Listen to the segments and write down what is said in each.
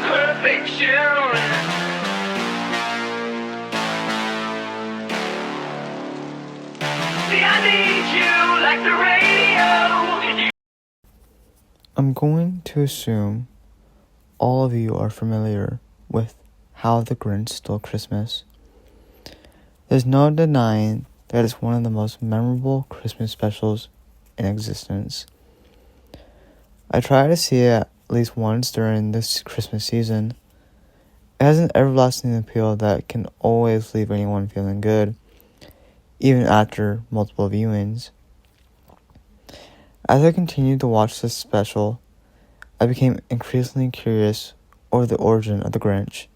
perfection. See, I need you like the radio. I'm going to assume all of you are familiar with How the Grinch Stole Christmas. There's no denying that it's one of the most memorable Christmas specials in existence. I try to see it at least once during this Christmas season. It has an everlasting appeal that can always leave anyone feeling good, even after multiple viewings. As I continued to watch this special, I became increasingly curious over the origin of the Grinch.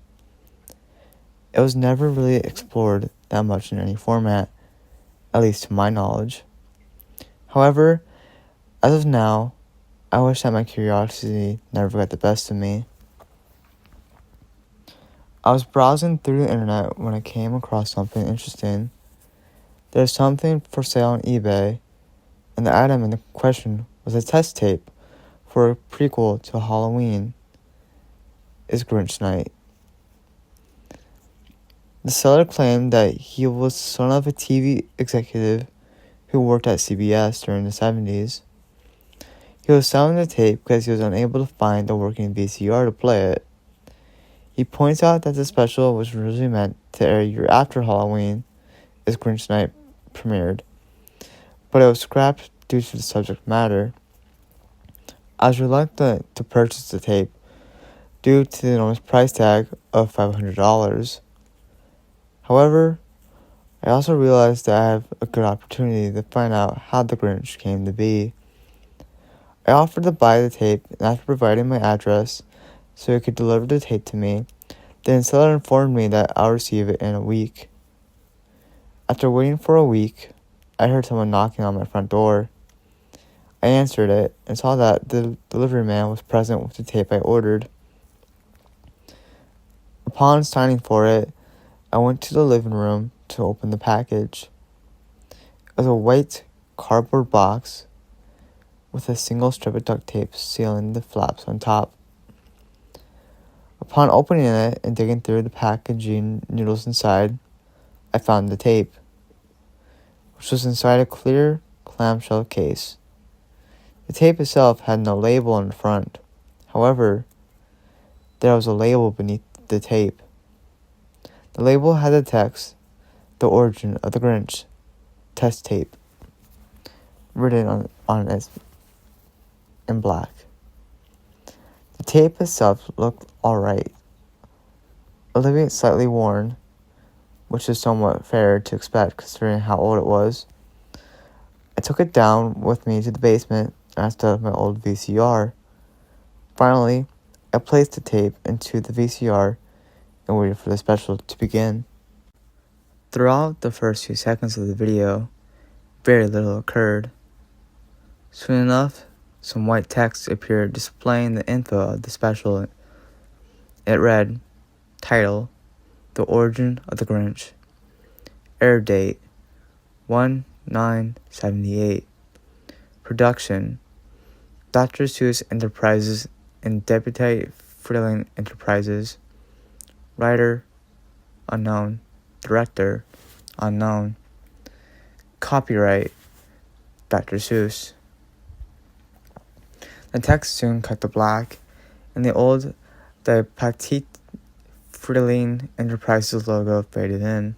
It was never really explored that much in any format, at least to my knowledge. However, as of now, I wish that my curiosity never got the best of me. I was browsing through the internet when I came across something interesting. There's something for sale on eBay, and the item in question was a test tape for a prequel to Halloween is Grinch Night. The seller claimed that he was the son of a TV executive who worked at CBS during the 70s. He was selling the tape because he was unable to find a working VCR to play it. He points out that the special was originally meant to air a year after Halloween as Grinch Night premiered, but it was scrapped due to the subject matter. I was reluctant to purchase the tape due to the enormous price tag of $500. However, I also realized that I have a good opportunity to find out how the Grinch came to be. I offered to buy the tape, and after providing my address so he could deliver the tape to me, the seller informed me that I'll receive it in a week. After waiting for a week, I heard someone knocking on my front door. I answered it and saw that the delivery man was present with the tape I ordered. Upon signing for it, I went to the living room to open the package. It was a white cardboard box with a single strip of duct tape sealing the flaps on top. Upon opening it and digging through the packaging noodles inside, I found the tape, which was inside a clear clamshell case. The tape itself had no label in the front. However, there was a label beneath the tape. The label had the text, "The Origin of the Grinch, Test Tape," written on it in black. The tape itself looked alright, albeit slightly worn, which is somewhat fair to expect considering how old it was. I took it down with me to the basement and I set up my old VCR. Finally, I placed the tape into the VCR and waited for the special to begin. Throughout the first few seconds of the video, very little occurred. Soon enough, some white text appeared displaying the info of the special. It read, title, "The Origin of the Grinch." Air date, 1/9/78. Production, Dr. Seuss Enterprises and Deputy Freeling Enterprises. Writer, unknown. Director, unknown. Copyright, Dr. Seuss. The text soon cut to black, and the Petit Freeling Enterprises logo faded in.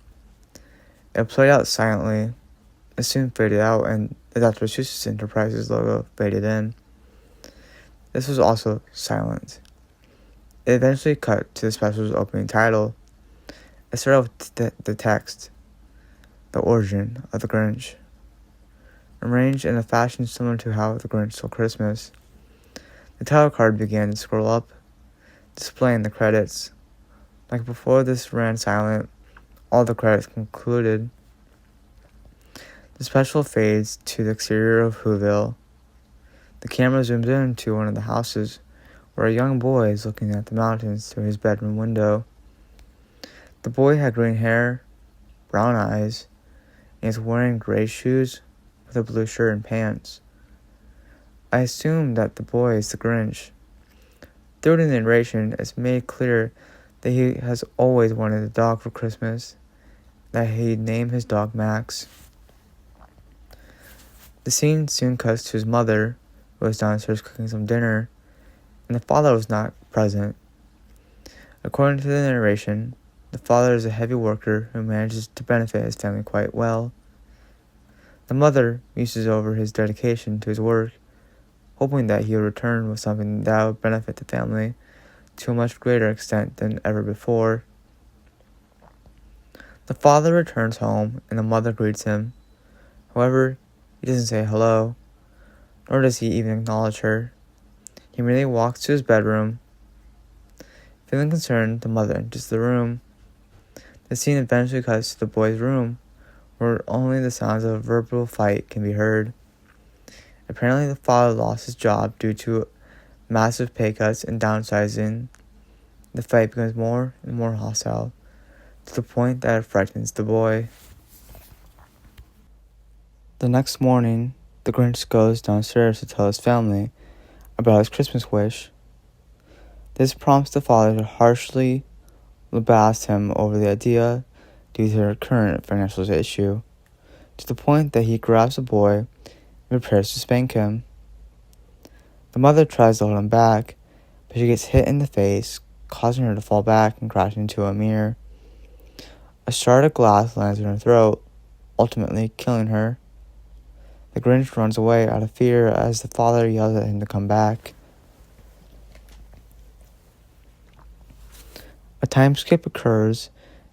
It played out silently. It soon faded out, and the Dr. Seuss Enterprises logo faded in. This was also silent. It eventually cut to the special's opening title. It started with the text, "The Origin of the Grinch," arranged in a fashion similar to How the Grinch Stole Christmas. The title card began to scroll up, displaying the credits. Like before this ran silent, all the credits concluded. The special fades to the exterior of Whoville. The camera zooms in to one of the houses where a young boy is looking at the mountains through his bedroom window. The boy had green hair, brown eyes, and is wearing gray shoes with a blue shirt and pants. I assume that the boy is the Grinch. Through the narration, it's made clear that he has always wanted a dog for Christmas, that he named his dog Max. The scene soon cuts to his mother, who was downstairs cooking some dinner, and the father was not present. According to the narration, the father is a heavy worker who manages to benefit his family quite well. The mother muses over his dedication to his work, hoping that he would return with something that would benefit the family to a much greater extent than ever before. The father returns home and the mother greets him. However, he doesn't say hello, nor does he even acknowledge her. He merely walks to his bedroom. Feeling concerned, the mother enters the room. The scene eventually cuts to the boy's room, where only the sounds of a verbal fight can be heard. Apparently, the father lost his job due to massive pay cuts and downsizing. The fight becomes more and more hostile, to the point that it frightens the boy. The next morning, the Grinch goes downstairs to tell his family about his Christmas wish. This prompts the father to harshly lambast him over the idea due to their current financial issue, to the point that he grabs the boy and prepares to spank him. The mother tries to hold him back, but she gets hit in the face, causing her to fall back and crash into a mirror. A shard of glass lands in her throat, ultimately killing her. The Grinch runs away out of fear as the father yells at him to come back. A time skip occurs,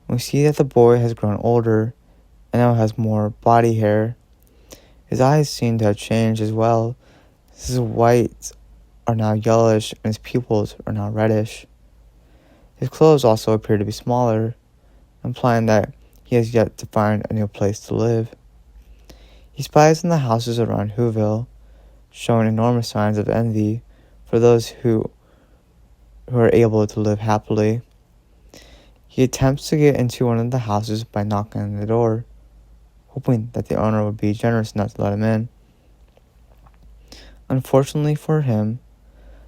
and we see that the boy has grown older and now has more body hair. His eyes seem to have changed as well. His whites are now yellowish and his pupils are now reddish. His clothes also appear to be smaller, implying that he has yet to find a new place to live. He spies in the houses around Whoville, showing enormous signs of envy for those who are able to live happily. He attempts to get into one of the houses by knocking on the door, hoping that the owner would be generous enough to let him in. Unfortunately for him,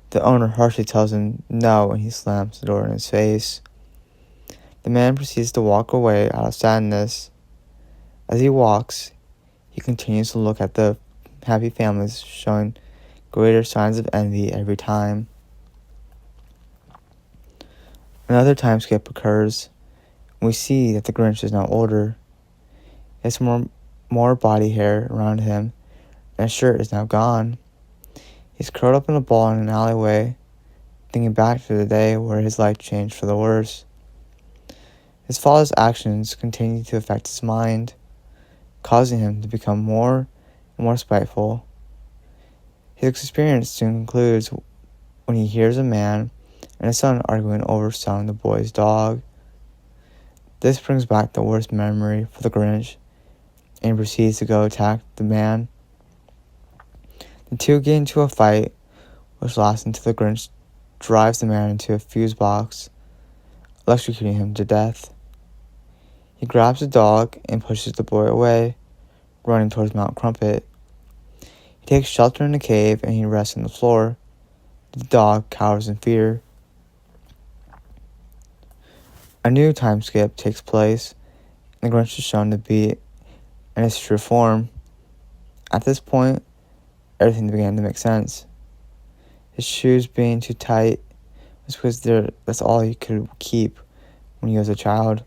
the owner harshly tells him no and he slams the door in his face. The man proceeds to walk away out of sadness. As he walks, he continues to look at the happy families, showing greater signs of envy every time. Another time skip occurs, and we see that the Grinch is now older. He has more body hair around him, and his shirt is now gone. He's curled up in a ball in an alleyway, thinking back to the day where his life changed for the worse. His father's actions continue to affect his mind, causing him to become more and more spiteful. His experience soon concludes when he hears a man and his son arguing over selling the boy's dog. This brings back the worst memory for the Grinch, and he proceeds to go attack the man. The two get into a fight, which lasts until the Grinch drives the man into a fuse box, electrocuting him to death. He grabs the dog and pushes the boy away, running towards Mount Crumpet. He takes shelter in a cave and he rests on the floor. The dog cowers in fear. A new time skip takes place, and the Grinch is shown to be in his true form. At this point, everything began to make sense. His shoes being too tight was because that's all he could keep when he was a child.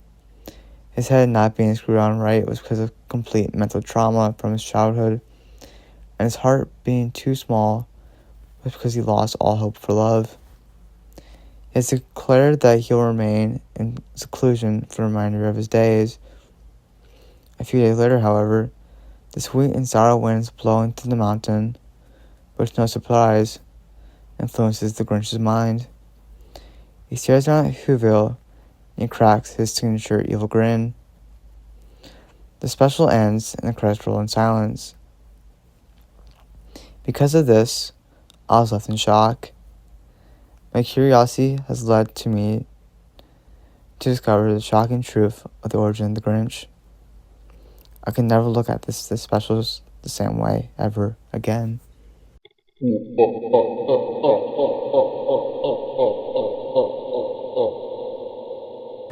His head not being screwed on right was because of complete mental trauma from his childhood, and his heart being too small was because he lost all hope for love. He has declared that he'll remain in seclusion for the remainder of his days. A few days later, however, the sweet and sour winds blowing through the mountain, which, no surprise, influences the Grinch's mind. He stares down at Whoville and he cracks his signature evil grin. The special ends and the credits roll in silence. Because of this, I was left in shock. My curiosity has led to me to discover the shocking truth of the origin of the Grinch. I can never look at this specials the same way ever again.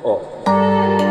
Oh.